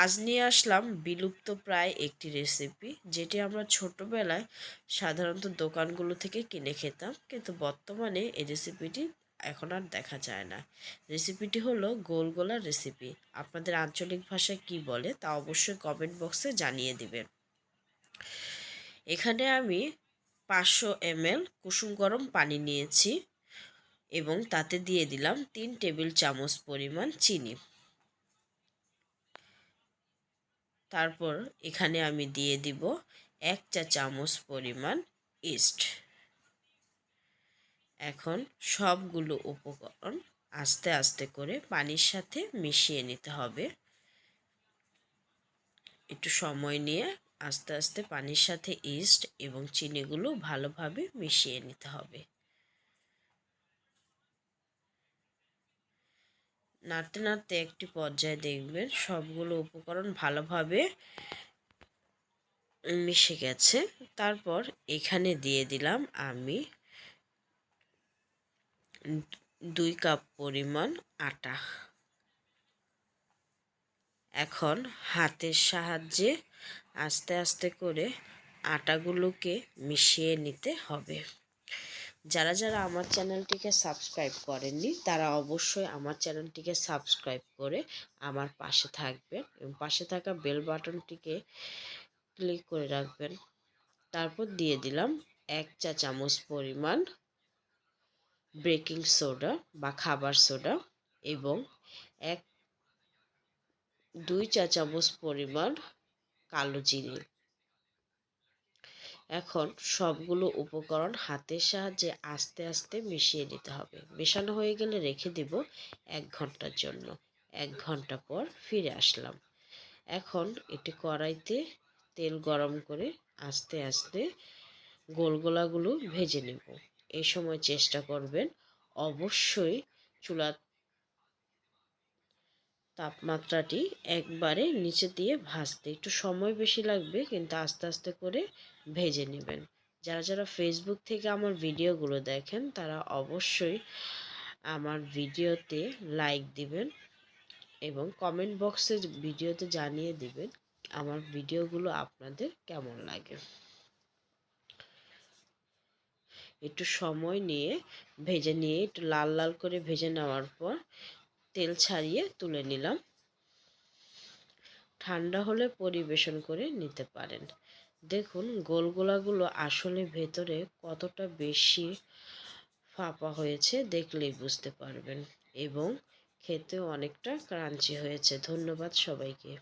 আজ নিয়ে আসলাম বিলুপ্ত প্রায় একটি রেসিপি, যেটি আমরা ছোটবেলায় সাধারণত দোকানগুলো থেকে কিনে খেতাম, কিন্তু বর্তমানে এই রেসিপিটি এখন আর দেখা যায় না। রেসিপিটি হলো গোল গোলা রেসিপি। আপনাদের আঞ্চলিক ভাষায় কি বলে তা অবশ্যই কমেন্ট বক্সে জানিয়ে দিবেন। এখানে আমি 500 ml কুসুম গরম পানি নিয়েছি এবং তাতে দিয়ে দিলাম 3 টেবিল চামচ পরিমাণ চিনি। তারপর এখানে আমি দিয়ে দিব 1 চা চামচ পরিমাণ ইস্ট। এখন সবগুলো উপকরণ আস্তে আস্তে করে পানির সাথে মিশিয়ে নিতে হবে। একটু সময় নিয়ে আস্তে আস্তে পানির সাথে ইস্ট এবং চিনিগুলো ভালোভাবে মিশিয়ে নিতে হবে। নাড়তে নাড়তে একটি পর্যায়ে দেখবেন সবগুলো উপকরণ ভালোভাবে মিশে গেছে। তারপর এখানে দিয়ে দিলাম আমি 2 কাপ পরিমাণ আটা। এখন হাতের সাহায্যে আস্তে আস্তে করে আটাগুলোকে মিশিয়ে নিতে হবে। যারা যারা আমার চ্যানেলটিকে সাবস্ক্রাইব করেননি তারা অবশ্যই আমার চ্যানেলটিকে সাবস্ক্রাইব করে আমার পাশে থাকবেন এবং পাশে থাকা বেল বাটনটিকে ক্লিক করে রাখবেন। তারপর দিয়ে দিলাম 1 চা চামচ পরিমাণ বেকিং সোডা বা খাবার সোডা এবং 2 চা চামচ পরিমাণ কালো জিরে। এখন সবগুলো উপকরণ হাতের সাহায্যে আস্তে আস্তে মিশিয়ে নিতে হবে। মেশানো হয়ে গেলে রেখে দিব 1 ঘন্টার জন্য। 1 ঘন্টা পর ফিরে আসলাম। এখন একটি কড়াইতে তেল গরম করে আস্তে আস্তে গোলগোলাগুলো ভেজে নেব। এই সময় চেষ্টা করবেন অবশ্যই চুলার তাপমাত্রাটি একবারে নিচে দিয়ে ভাজতে। একটু সময় বেশি লাগবে, কিন্তু আস্তে আস্তে করে ভেজে নেবেন। যারা যারা ফেসবুক থেকে আমার ভিডিওগুলো দেখেন তারা অবশ্যই আমার ভিডিওতে লাইক দিবেন এবং কমেন্ট বক্সে ভিডিওতে জানিয়ে দিবেন আমার ভিডিওগুলো আপনাদের কেমন লাগে। একটু সময় নিয়ে ভেজে নিয়ে একটু লাল লাল করে ভেজে নেওয়ার পর তেল ছাড়িয়ে তুলে নিলাম। ঠান্ডা হলে পরিবেশন করে নিতে পারেন। দেখুন গোলগোলাগুলো আসলে ভেতরে কতটা বেশি ফাঁপা হয়েছে দেখলেই বুঝতে পারবেন এবং খেতেও অনেকটা ক্রাঞ্চি হয়েছে। ধন্যবাদ সবাইকে।